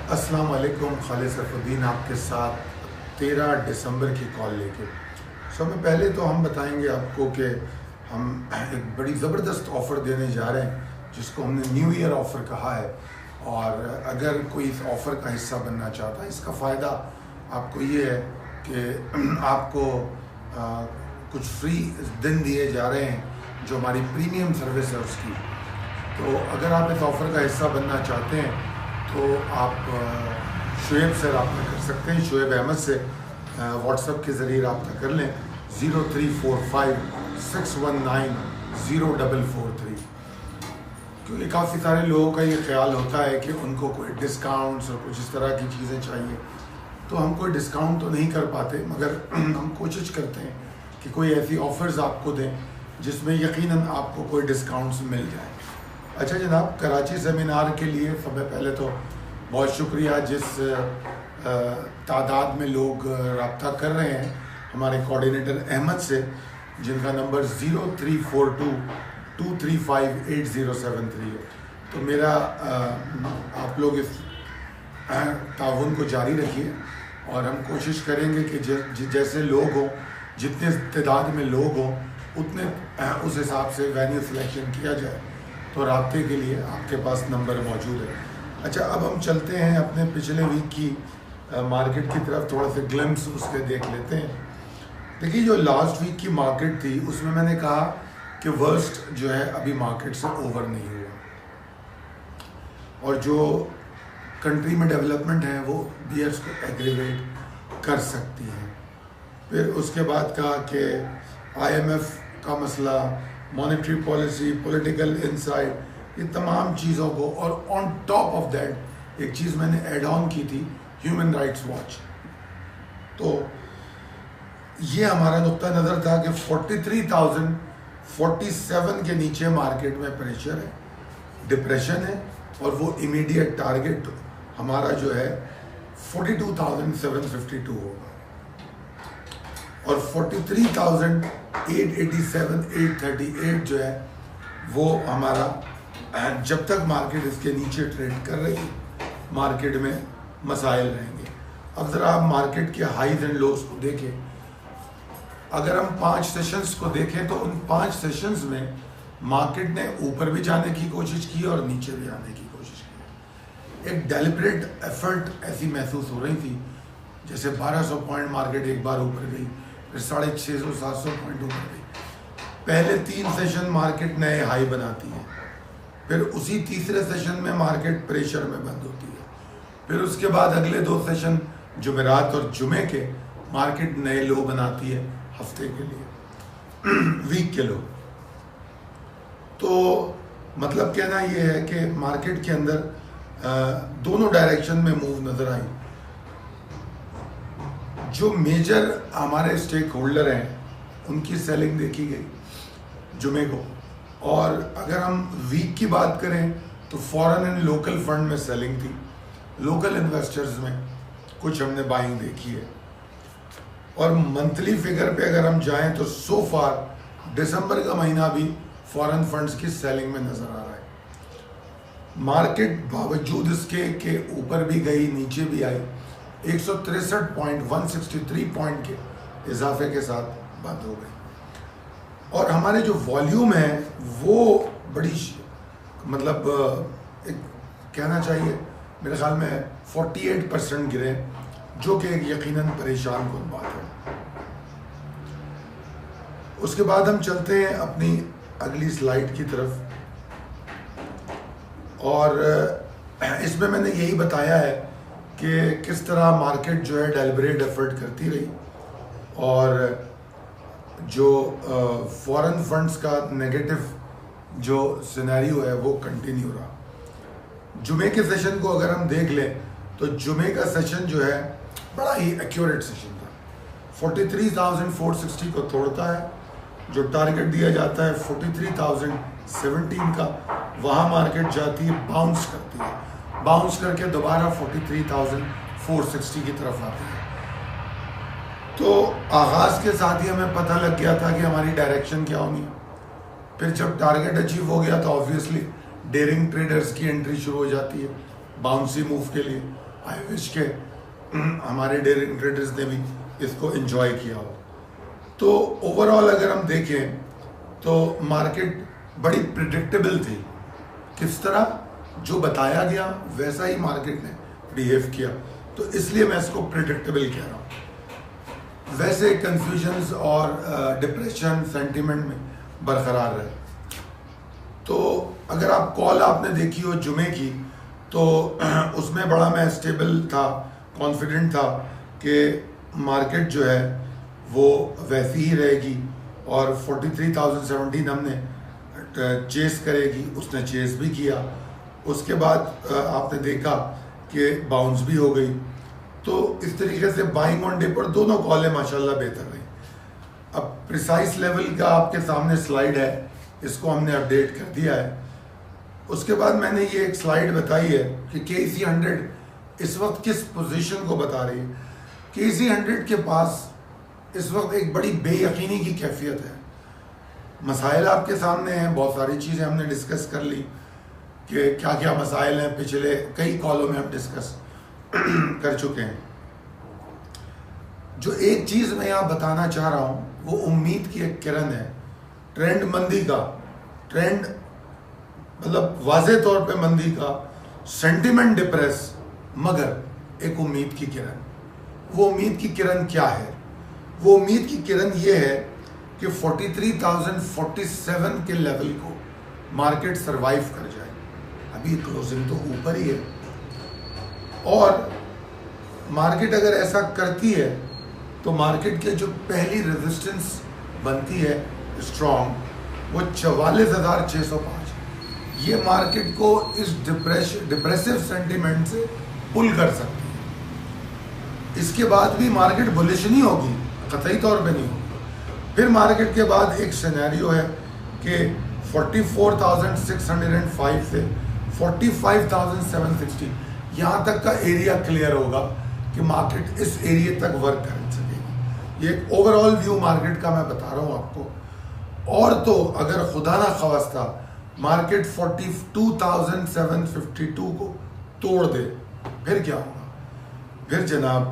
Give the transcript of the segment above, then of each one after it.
अस्सलाम वालेकुम। खालिद सैफुद्दीन आपके साथ 13 दिसंबर की कॉल लेके। में पहले तो हम बताएंगे आपको कि हम एक बड़ी ज़बरदस्त ऑफ़र देने जा रहे हैं जिसको हमने न्यू ईयर ऑफ़र कहा है। और अगर कोई इस ऑफ़र का हिस्सा बनना चाहता है, इसका फ़ायदा आपको ये है कि आपको कुछ फ्री दिन दिए जा रहे हैं जो हमारी प्रीमियम सर्विस है उसकी। तो अगर आप इस ऑफ़र का हिस्सा बनना चाहते हैं तो आप शुएब से रब्ता कर सकते हैं, शुएब अहमद से व्हाट्सएप के ज़रिए रब्ता कर लें 0345 619 0443। क्योंकि काफ़ी सारे लोगों का ये ख्याल होता है कि उनको कोई डिस्काउंट्स और कुछ इस तरह की चीज़ें चाहिए, तो हम कोई डिस्काउंट तो नहीं कर पाते, मगर हम कोशिश करते हैं कि कोई ऐसी ऑफ़र्स आपको दें जिसमें यकीनन आपको कोई डिस्काउंट्स मिल जाए। अच्छा जनाब, कराची सेमिनार के लिए सबसे पहले तो बहुत शुक्रिया जिस तादाद में लोग रब्ता कर रहे हैं हमारे कोऑर्डिनेटर अहमद से, जिनका नंबर 0342 235 8073 है। तो मेरा आप लोग इस ताउन को जारी रखिए और हम कोशिश करेंगे कि जैसे लोग हों, जितने तादाद में लोग हों उतने उस हिसाब से वेन्यू सिलेक्शन किया जाए। तो राब्ते के लिए आपके पास नंबर मौजूद है। अच्छा, अब हम चलते हैं अपने पिछले वीक की मार्केट की तरफ, थोड़ा सा ग्लिम्स उसके देख लेते हैं। देखिए, जो लास्ट वीक की मार्केट थी उसमें मैंने कहा कि वर्स्ट जो है अभी मार्केट से ओवर नहीं हुआ और जो कंट्री में डेवलपमेंट है वो बियर्स को एग्रीवेट कर सकती है। फिर उसके बाद कहा कि IMF का मसला, मॉनेटरी पॉलिसी, पॉलिटिकल इनसाइड, ये तमाम चीज़ों को, और ऑन टॉप ऑफ दैट एक चीज़ मैंने ऐड ऑन की थी, ह्यूमन राइट्स वॉच। तो ये हमारा नुक्ता नज़र था कि 43,047 के नीचे मार्केट में प्रेशर है, डिप्रेशन है, और वो इमीडिएट टारगेट हमारा जो है 42,752 होगा और 43,887 838 जो है वो हमारा, जब तक मार्केट इसके नीचे ट्रेड कर रही है मार्केट में मसाइल रहेंगे। अब ज़रा आप मार्केट के हाईज एंड लोज को देखें। अगर हम 5 सेशंस को देखें तो उन 5 सेशंस में मार्केट ने ऊपर भी जाने की कोशिश की और नीचे भी आने की कोशिश की। एक डेलिब्रेट एफर्ट ऐसी महसूस हो रही थी जैसे 1200 पॉइंट मार्केट एक बार ऊपर गई, फिर 650 700 पॉइंट ऊपर गई। पहले 3 सेशन मार्केट नए हाई बनाती है, फिर उसी तीसरे सेशन में मार्केट प्रेशर में बंद होती है, फिर उसके बाद अगले 2 सेशन जुमेरात और जुमे के मार्केट नए लो बनाती है हफ्ते के लिए, वीक के लो। तो मतलब कहना ये है कि मार्केट के अंदर दोनों डायरेक्शन में मूव नज़र आई। जो मेजर हमारे स्टेक होल्डर हैं उनकी सेलिंग देखी गई जुमे को, और अगर हम वीक की बात करें तो फॉरेन एंड लोकल फंड में सेलिंग थी, लोकल इन्वेस्टर्स में कुछ हमने बाइंग देखी है। और मंथली फिगर पे अगर हम जाएं तो सो फार दिसंबर का महीना भी फॉरेन फंड्स की सेलिंग में नज़र आ रहा है। मार्केट बावजूद इसके के ऊपर भी गई, नीचे भी आई, 163 पॉइंट 163 पॉइंट के इजाफे के साथ बंद हो गई। और हमारे जो वॉल्यूम है वो बड़ी मतलब एक कहना चाहिए मेरे ख्याल में 48% गिरे, जो कि एक यकीनन परेशान कुन बात है। उसके बाद हम चलते हैं अपनी अगली स्लाइड की तरफ, और इसमें मैंने यही बताया है कि किस तरह मार्केट जो है डेलिब्रेट एफर्ट करती रही और जो फॉरेन फंड्स का नेगेटिव जो सिनेरियो है वो कंटिन्यू रहा। जुमे के सेशन को अगर हम देख लें तो जुमे का सेशन जो है बड़ा ही एक्यूरेट सेशन था, 43,460 को तोड़ता है, जो टारगेट दिया जाता है 43,017 का, वहाँ मार्केट जाती है, बाउंस करती है, बाउंस करके दोबारा 43,460 की तरफ आती है। तो आगाज़ के साथ ही हमें पता लग गया था कि हमारी डायरेक्शन क्या होनी है। फिर जब टारगेट अचीव हो गया तो ऑब्वियसली डेयरिंग ट्रेडर्स की एंट्री शुरू हो जाती है बाउंसी मूव के लिए। आई विश के हमारे डेयरिंग ट्रेडर्स ने भी इसको एंजॉय किया हो। तो ओवरऑल अगर हम देखें तो मार्केट बड़ी प्रिडिक्टेबल थी, किस तरह जो बताया गया वैसा ही मार्केट ने बिहेव किया, तो इसलिए मैं इसको प्रिडिक्टेबल कह रहा हूँ। वैसे कंफ्यूजन्स और डिप्रेशन सेंटिमेंट में बरकरार रहे। तो अगर आप कॉल आपने देखी हो जुमे की, तो उसमें बड़ा मैं स्टेबल था, कॉन्फिडेंट था कि मार्केट जो है वो वैसी ही रहेगी और 43,017 हमने चेस करेगी, उसने चेस भी किया। उसके बाद आपने देखा कि बाउंस भी हो गई। तो इस तरीके से बाइंग ऑन डे पर दोनों कॉलें माशाल्लाह बेहतर रही। अब प्रिसाइज लेवल का आपके सामने स्लाइड है, इसको हमने अपडेट कर दिया है। उसके बाद मैंने ये एक स्लाइड बताई है कि KC 100 इस वक्त किस पोजीशन को बता रही है। KC 100 के पास इस वक्त एक बड़ी बेयकीनी की कैफियत है। मसाइल आपके सामने हैं, बहुत सारी चीज़ें हमने डिस्कस कर ली कि क्या क्या मसाइल हैं, पिछले कई कॉलों में हम डिस्कस कर चुके हैं। जो एक चीज़ मैं यहाँ बताना चाह रहा हूँ वो उम्मीद की एक किरण है। ट्रेंड मंदी का, ट्रेंड मतलब वाज़े तौर पे मंदी का, सेंटिमेंट डिप्रेस, मगर एक उम्मीद की किरण। वो उम्मीद की किरण क्या है? वो उम्मीद की किरण ये है कि 43,047 के लेवल को मार्केट सरवाइव कर जाए। अभी क्लोजिंग तो ऊपर ही है, और मार्केट अगर ऐसा करती है तो मार्केट के जो पहली रेजिस्टेंस बनती है स्ट्रॉन्ग, वो 44,605। ये मार्केट को इस डिप्रेसिव सेंटिमेंट से पुल कर सकती है। इसके बाद भी मार्केट बुलिश नहीं होगी, कतई तौर पे नहीं होगी। फिर मार्केट के बाद एक सिनेरियो है कि 44,605 से 45,760 यहाँ तक का एरिया क्लियर होगा कि मार्केट इस एरिया तक वर्क कर सकेगी। ये एक ओवरऑल व्यू मार्केट का मैं बता रहा हूँ आपको। और तो अगर खुदा ना खवास्ता मार्केट 42,752 को तोड़ दे, फिर क्या होगा? फिर जनाब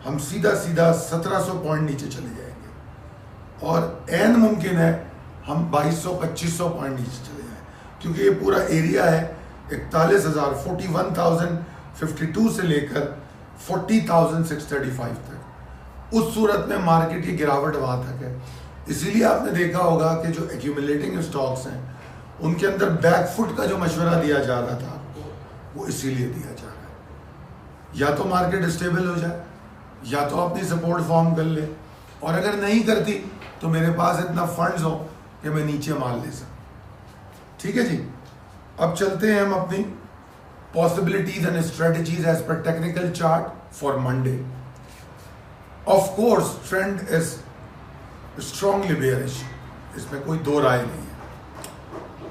हम सीधा 1700 पॉइंट नीचे चले जाएंगे, और एन मुमकिन है हम 2200-2500 पॉइंट नीचे चले जाएं, क्योंकि ये पूरा एरिया है 41,052 से लेकर 40,635 तक। उस सूरत में मार्केट की गिरावट वहाँ तक है। इसीलिए आपने देखा होगा कि जो एक्यूमुलेटिंग स्टॉक्स हैं उनके अंदर बैकफुट का जो मशवरा दिया जा रहा था आपको, वो इसीलिए दिया जा रहा है। या तो मार्केट स्टेबल हो जाए, या तो अपनी सपोर्ट फॉर्म कर ले, और अगर नहीं करती तो मेरे पास इतना फंड्स हो कि मैं नीचे माल ले सकूं। ठीक है जी। अब चलते हैं हम अपनी possibilities and strategies as per technical chart for Monday. Of course trend is strongly bearish, इसमें कोई दो राय नहीं है।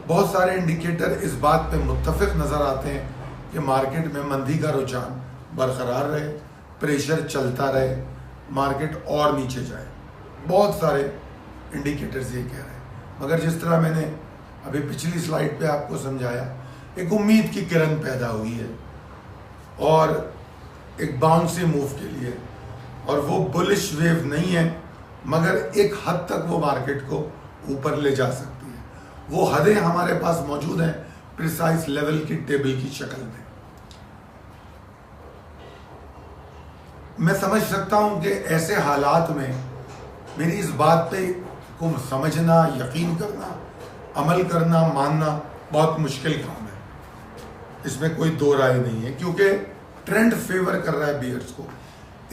बहुत सारे इंडिकेटर इस बात पे मुत्तफिक नजर आते हैं कि मार्केट में मंदी का रुझान बरकरार रहे, प्रेशर चलता रहे, मार्केट और नीचे जाए। बहुत सारे इंडिकेटर्स ये कह रहे हैं, मगर जिस तरह मैंने अभी पिछली स्लाइड पे आपको समझाया, एक उम्मीद की किरण पैदा हुई है और एक बाउंसी मूव के लिए, और वो बुलिश वेव नहीं है, मगर एक हद तक वो मार्केट को ऊपर ले जा सकती है। वो हदें हमारे पास मौजूद हैं प्रिसाइज लेवल की टेबल की शक्ल में। मैं समझ सकता हूं कि ऐसे हालात में मेरी इस बात पे को समझना, यकीन करना, अमल करना, मानना बहुत मुश्किल काम है। इसमें कोई दो राय नहीं है, क्योंकि ट्रेंड फेवर कर रहा है बियर्स को।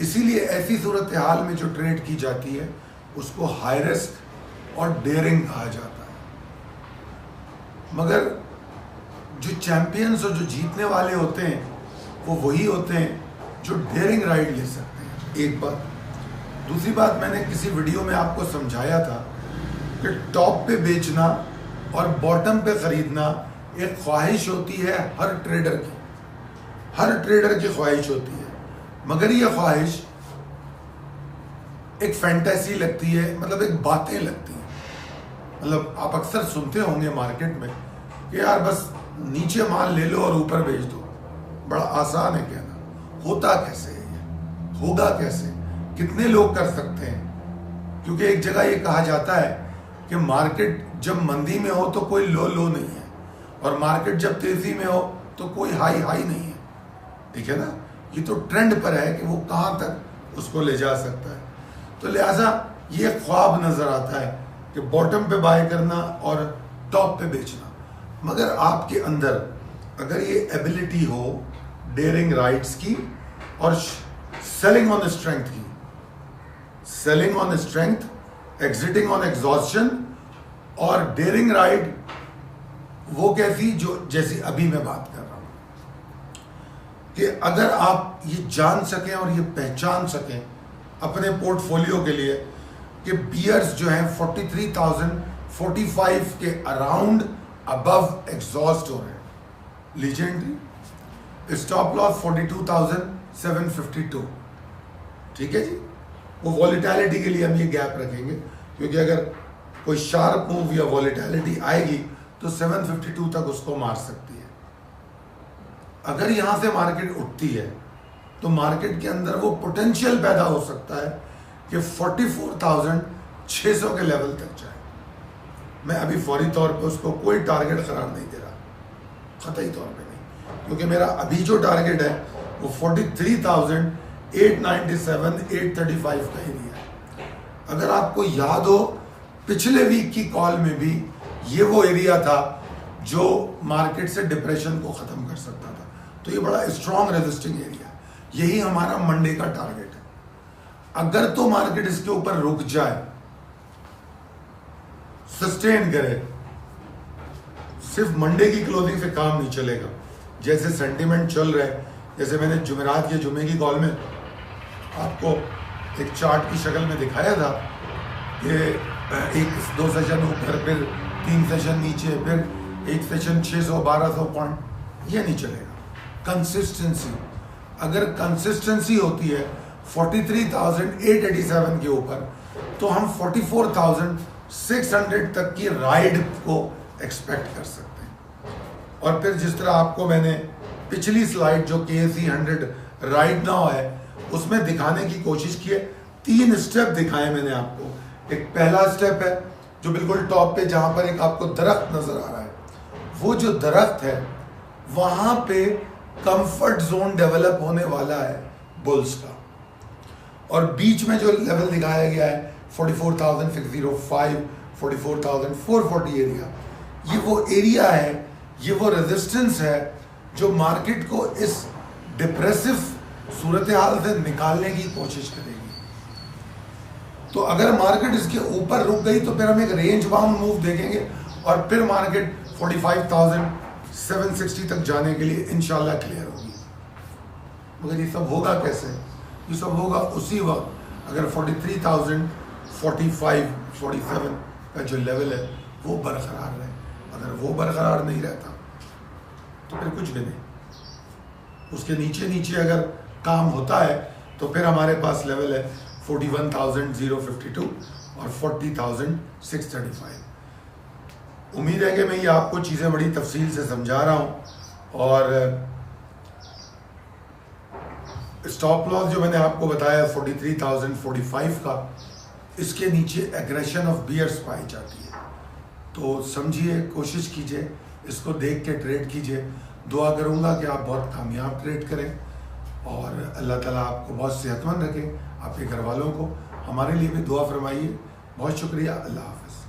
इसीलिए ऐसी सूरत हाल में जो ट्रेड की जाती है उसको हाई रिस्क और डेयरिंग कहा जाता है। मगर जो चैंपियंस और जो जीतने वाले होते हैं वो वही होते हैं जो डेयरिंग राइड ले सकते हैं। एक बात। दूसरी बात, मैंने किसी वीडियो में आपको समझाया था कि टॉप पे बेचना और बॉटम पे खरीदना एक ख्वाहिश होती है हर ट्रेडर की। हर ट्रेडर की ख्वाहिश होती है, मगर ये ख्वाहिश एक फैंटेसी लगती है, मतलब एक बातें लगती हैं। मतलब आप अक्सर सुनते होंगे मार्केट में कि यार बस नीचे माल ले लो और ऊपर बेच दो। बड़ा आसान है कहना, होता कैसे है, होगा कैसे, कितने लोग कर सकते हैं? क्योंकि एक जगह ये कहा जाता है कि मार्केट जब मंदी में हो तो कोई लो नहीं है, और मार्केट जब तेजी में हो तो कोई हाई नहीं है। ठीक है ना? ये तो ट्रेंड पर है कि वो कहाँ तक उसको ले जा सकता है। तो लिहाजा ये ख्वाब नजर आता है कि बॉटम पे बाय करना और टॉप पे बेचना, मगर आपके अंदर अगर ये एबिलिटी हो डेयरिंग राइट्स की और सेलिंग ऑन स्ट्रेंथ की, selling on strength, exiting on exhaustion, और डेयरिंग राइट वो कैसी, जो जैसी अभी मैं बात कर रहा हूं कि अगर आप ये जान सकें और ये पहचान सकें अपने पोर्टफोलियो के लिए कि बियर्स जो हैं 43,045 के अराउंड अबव एग्जॉस्ट हो रहे हैं, लीजिए एंट्री, स्टॉप लॉस 42,752। ठीक है जी, वो वॉलेटिलिटी के लिए हम ये गैप रखेंगे, क्योंकि अगर कोई शार्प मूव या वॉलेटिलिटी आएगी तो 752 तक उसको मार सकती है। अगर यहां से मार्केट उठती है तो मार्केट के अंदर वो पोटेंशियल पैदा हो सकता है कि 44,600 के लेवल तक जाए। मैं अभी फौरी तौर पे उसको कोई टारगेट करार नहीं दे रहा, कतई तौर पे नहीं, क्योंकि मेरा अभी जो टारगेट है वो 43,897, 835 का एरिया है। अगर आपको याद हो पिछले वीक की कॉल में भी ये वो एरिया था जो मार्केट से डिप्रेशन को खत्म कर सकता था, तो ये बड़ा स्ट्रॉन्ग रेजिस्टिंग एरिया है। यही हमारा मंडे का टारगेट है। अगर तो मार्केट इसके ऊपर रुक जाए, सस्टेन करे, सिर्फ मंडे की क्लोजिंग से काम नहीं चलेगा। जैसे सेंटिमेंट चल रहा है, जैसे मैंने जुमेरात या जुमे की कॉल में आपको एक चार्ट की शक्ल में दिखाया था कि एक 2 सेशन ऊपर, फिर 3 सेशन नीचे, फिर एक सेशन 600-1200 पॉइंट, ये नहीं चलेगा। कंसिस्टेंसी, अगर कंसिस्टेंसी होती है 43,887 के ऊपर, तो हम 44,600 तक की राइड को एक्सपेक्ट कर सकते हैं। और फिर जिस तरह आपको मैंने पिछली स्लाइड जो KSE 100 राइड नाउ है उसमें दिखाने की कोशिश की है, 3 स्टेप दिखाए मैंने आपको। एक पहला स्टेप है जो बिल्कुल टॉप पे, जहां पर एक आपको दरख्त नजर आ रहा है, वो जो दरख्त है वहां पे कंफर्ट जोन डेवलप होने वाला है बुल्स का, और बीच में जो लेवल दिखाया गया है 44,605, 44,440 एरिया, ये वो एरिया है, ये वो रेजिस्टेंस है जो मार्केट को इस डिप्रेसिव सूरत हाल से निकालने की कोशिश करेगी। तो अगर मार्केट इसके ऊपर रुक गई तो फिर हम एक रेंज बाउंड मूव देखेंगे, और फिर मार्केट 45,760 तक जाने के लिए इंशाल्लाह क्लियर होगी। मगर ये सब होगा कैसे? ये सब होगा उसी वक्त अगर 43,045, 47 का जो लेवल है वो बरकरार रहे। अगर वो बरकरार नहीं रहता तो फिर कुछ भी नहीं। उसके नीचे अगर काम होता है तो फिर हमारे पास लेवल है 41,052 और 40,635। उम्मीद है कि मैं ये आपको चीज़ें बड़ी तफसील से समझा रहा हूँ, और स्टॉप लॉस जो मैंने आपको बताया 43,045 का, इसके नीचे एग्रेशन ऑफ बियर्स पाई जाती है। तो समझिए, कोशिश कीजिए, इसको देख के ट्रेड कीजिए। दुआ करूँगा कि आप बहुत कामयाब ट्रेड करें और अल्लाह ताला आपको बहुत सेहतमंद रखें, आपके घर वालों को। हमारे लिए भी दुआ फरमाइए। बहुत शुक्रिया। अल्लाह हाफ़िज़।